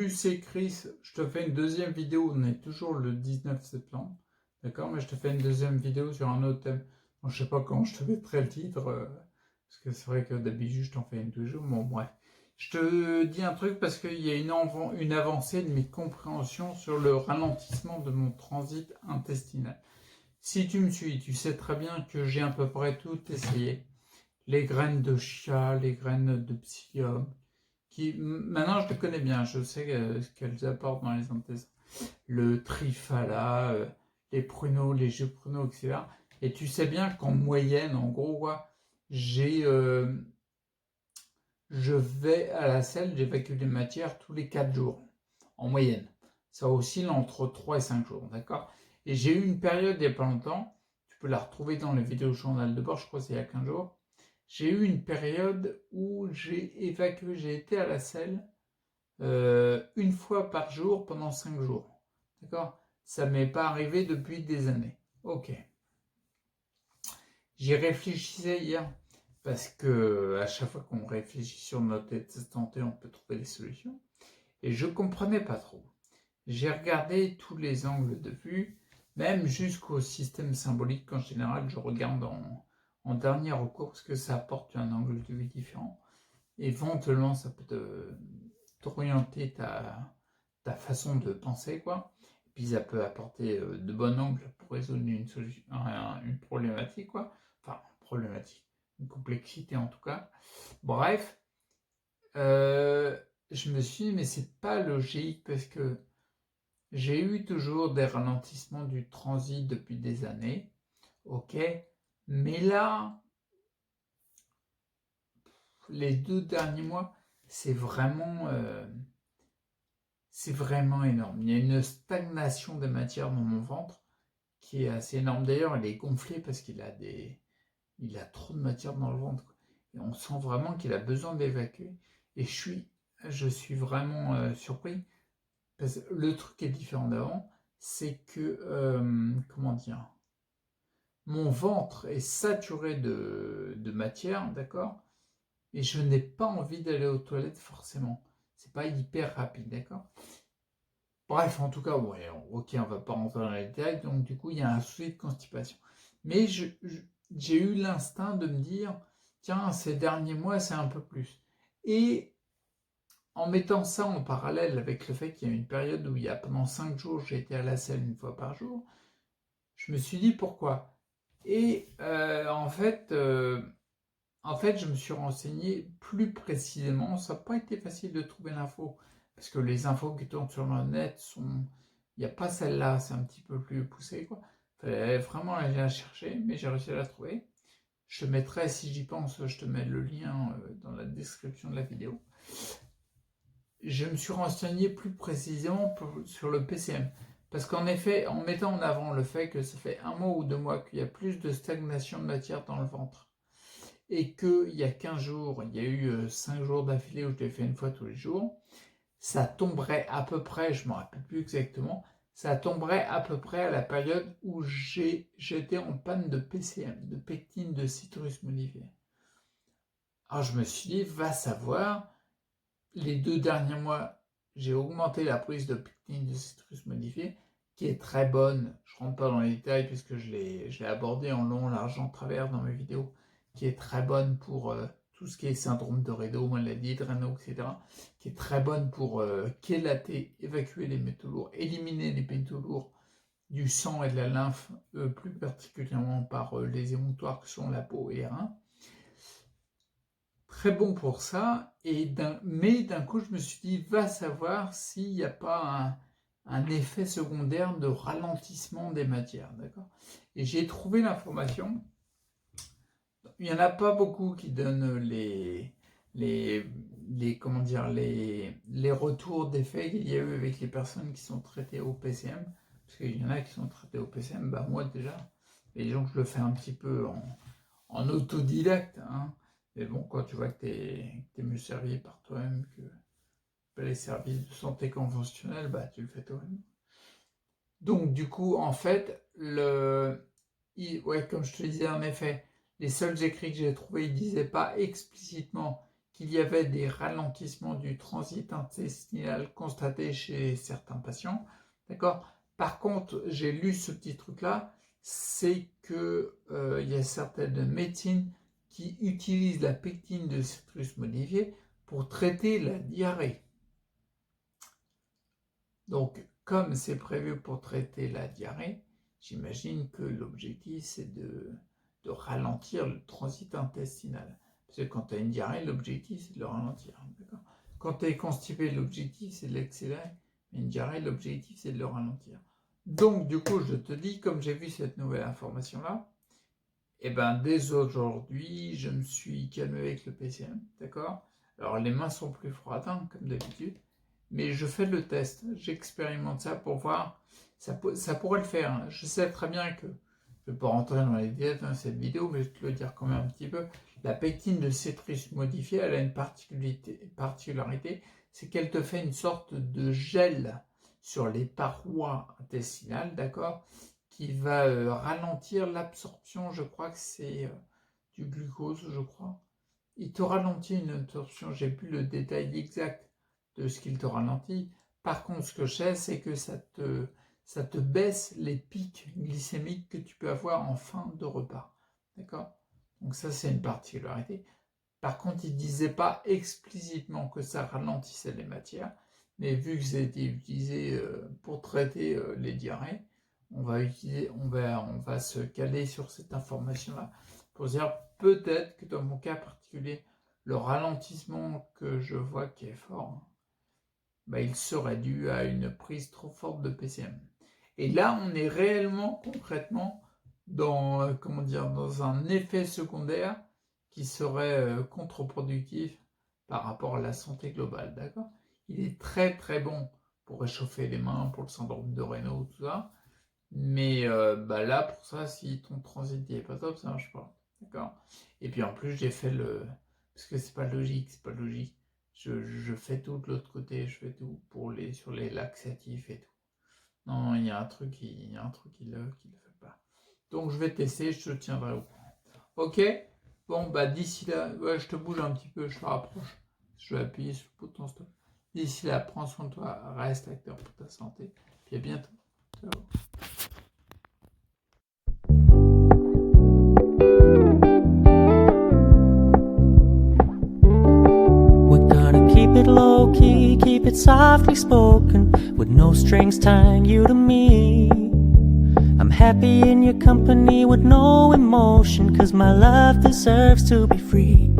Salut, c'est Chris. Je te fais une deuxième vidéo. On est toujours le 19 septembre. D'accord? Mais je te fais une deuxième vidéo sur un autre thème. Bon, je sais pas quand je te mettrai le titre. Parce que c'est vrai que d'habitude, je t'en fais une tous les jours. Bon, bref. Je te dis un truc parce qu'il y a une avancée de mes compréhensions sur le ralentissement de mon transit intestinal. Si tu me suis, tu sais très bien que j'ai à peu près tout essayé. Les graines de chia, les graines de psyllium, maintenant je les connais bien, je sais ce qu'elles apportent dans les intestins. Le trifala, les pruneaux, les jus pruneaux, etc. Et tu sais bien qu'en moyenne, en gros, quoi, je vais à la selle, j'évacue des matières tous les 4 jours, en moyenne. Ça oscille entre 3 et 5 jours, d'accord? Et j'ai eu une période il n'y a pas longtemps, tu peux la retrouver dans les vidéos journal de bord, je crois que c'est il y a 15 jours. J'ai eu une période où j'ai été à la selle une fois par jour pendant 5 jours. D'accord? Ça m'est pas arrivé depuis des années. Ok. J'y réfléchissais hier parce que à chaque fois qu'on réfléchit sur notre état de santé, on peut trouver des solutions. Et je comprenais pas trop. J'ai regardé tous les angles de vue, même jusqu'au système symbolique qu'en général je regarde en dernier recours parce que ça apporte un angle de vue différent. Éventuellement, ça peut t'orienter ta façon de penser, quoi. Et puis ça peut apporter de bons angles pour résoudre une problématique, quoi. Enfin, problématique, une complexité en tout cas. Bref, je me suis dit, mais c'est pas logique parce que j'ai eu toujours des ralentissements du transit depuis des années, ok, mais là, les 2 derniers mois, c'est vraiment, c'est vraiment énorme. Il y a une stagnation des matières dans mon ventre qui est assez énorme. D'ailleurs, elle est gonflée parce il a trop de matière dans le ventre, quoi. Et on sent vraiment qu'il a besoin d'évacuer. Et je suis vraiment surpris. Parce que le truc qui est différent d'avant, c'est que, comment dire, mon ventre est saturé de matière, d'accord? Et je n'ai pas envie d'aller aux toilettes forcément. C'est pas hyper rapide, d'accord? Bref, en tout cas, ouais, ok, on va pas rentrer dans les détails, donc du coup, il y a un souci de constipation. Mais j'ai eu l'instinct de me dire, tiens, ces derniers mois, c'est un peu plus. Et en mettant ça en parallèle avec le fait qu'il y a une période où il y a pendant 5 jours, j'ai été à la selle une fois par jour, je me suis dit pourquoi. Et en fait, je me suis renseigné plus précisément. Ça n'a pas été facile de trouver l'info, parce que les infos qui tournent sur le net sont... Il n'y a pas celle-là, c'est un petit peu plus poussé, quoi. Il fallait vraiment aller la chercher, mais j'ai réussi à la trouver. Je te mettrai, si j'y pense, je te mets le lien dans la description de la vidéo. Je me suis renseigné plus précisément sur le PCM. Parce qu'en effet, en mettant en avant le fait que ça fait 1 mois ou 2 mois qu'il y a plus de stagnation de matière dans le ventre, et qu'il y a 15 jours, il y a eu 5 jours d'affilée où je l'ai fait une fois tous les jours, ça tomberait à peu près, je ne me rappelle plus exactement, ça tomberait à peu près à la période où j'étais en panne de PCM, de pectine de citrus modifié. Alors je me suis dit, va savoir, les 2 derniers mois, j'ai augmenté la prise de pectine de citrus modifié, qui est très bonne. Je ne rentre pas dans les détails puisque je l'ai abordé en long, large, en travers dans mes vidéos, qui est très bonne pour tout ce qui est syndrome de Raynaud, maladie de Raynaud, etc., qui est très bonne pour chélater, évacuer les métaux lourds, éliminer les métaux lourds du sang et de la lymphe, plus particulièrement par les émonctoires que sont la peau et les reins. Très bon pour ça, mais d'un coup je me suis dit, va savoir s'il n'y a pas un effet secondaire de ralentissement des matières, d'accord? Et j'ai trouvé l'information, il n'y en a pas beaucoup qui donnent comment dire, les retours d'effets qu'il y a eu avec les personnes qui sont traitées au PCM, parce qu'il y en a qui sont traités au PCM, bah moi déjà, et donc je le fais un petit peu en autodidacte, hein. Mais bon, quand tu vois que t'es mieux servi par toi-même que les services de santé conventionnels, bah tu le fais toi-même. Donc du coup, en fait, ouais, comme je te disais, en effet, les seuls écrits que j'ai trouvés, ils disaient pas explicitement qu'il y avait des ralentissements du transit intestinal constatés chez certains patients. D'accord? Par contre, j'ai lu ce petit truc-là, c'est que y a certaines médecines qui utilisent la pectine de citrus modifiée pour traiter la diarrhée. Donc, comme c'est prévu pour traiter la diarrhée, j'imagine que l'objectif, c'est de ralentir le transit intestinal. Parce que quand tu as une diarrhée, l'objectif, c'est de le ralentir. Quand tu es constipé, l'objectif, c'est de l'accélérer. Mais une diarrhée, l'objectif, c'est de le ralentir. Donc, du coup, je te dis, comme j'ai vu cette nouvelle information-là, et ben dès aujourd'hui, je me suis calmé avec le PCM, d'accord? Alors, les mains sont plus froides, hein, comme d'habitude. Mais je fais le test, j'expérimente ça pour voir, ça pourrait le faire. Hein. Je sais très bien que, je ne vais pas rentrer dans les détails dans cette vidéo, mais je te le dire quand même un petit peu, la pectine de citrus modifiée, elle a une particularité, c'est qu'elle te fait une sorte de gel sur les parois intestinales, d'accord, qui va ralentir l'absorption, je crois que c'est du glucose, je crois. Il te ralentit une absorption, j'ai plus le détail exact de ce qu'il te ralentit. Par contre, ce que je sais, c'est que ça te baisse les pics glycémiques que tu peux avoir en fin de repas. D'accord? Donc ça, c'est une particularité. Par contre, il ne disait pas explicitement que ça ralentissait les matières, mais vu que ça a été utilisé pour traiter les diarrhées, on va se caler sur cette information-là pour dire peut-être que dans mon cas particulier, le ralentissement que je vois qui est fort, il serait dû à une prise trop forte de PCM. Et là, on est réellement, concrètement, dans, dans un effet secondaire qui serait contre-productif par rapport à la santé globale, d'accord? Il est très très bon pour réchauffer les mains, pour le syndrome de Raynaud, tout ça, mais là, pour ça, si ton transit n'est pas top, ça marche pas, d'accord? Et puis en plus, j'ai fait parce que c'est pas logique, je fais tout de l'autre côté, je fais tout sur les laxatifs et tout. Non, il y a un truc qui le fait pas. Donc je vais tester, je te tiendrai au courant. Ok? Bon, d'ici là, ouais, je te bouge un petit peu, je te rapproche. Je vais appuyer sur le bouton stop. D'ici là, prends soin de toi, reste acteur pour ta santé. Puis à bientôt. Ciao. Low key, keep it softly spoken, with no strings tying you to me. I'm happy in your company with no emotion, 'cause my love deserves to be free.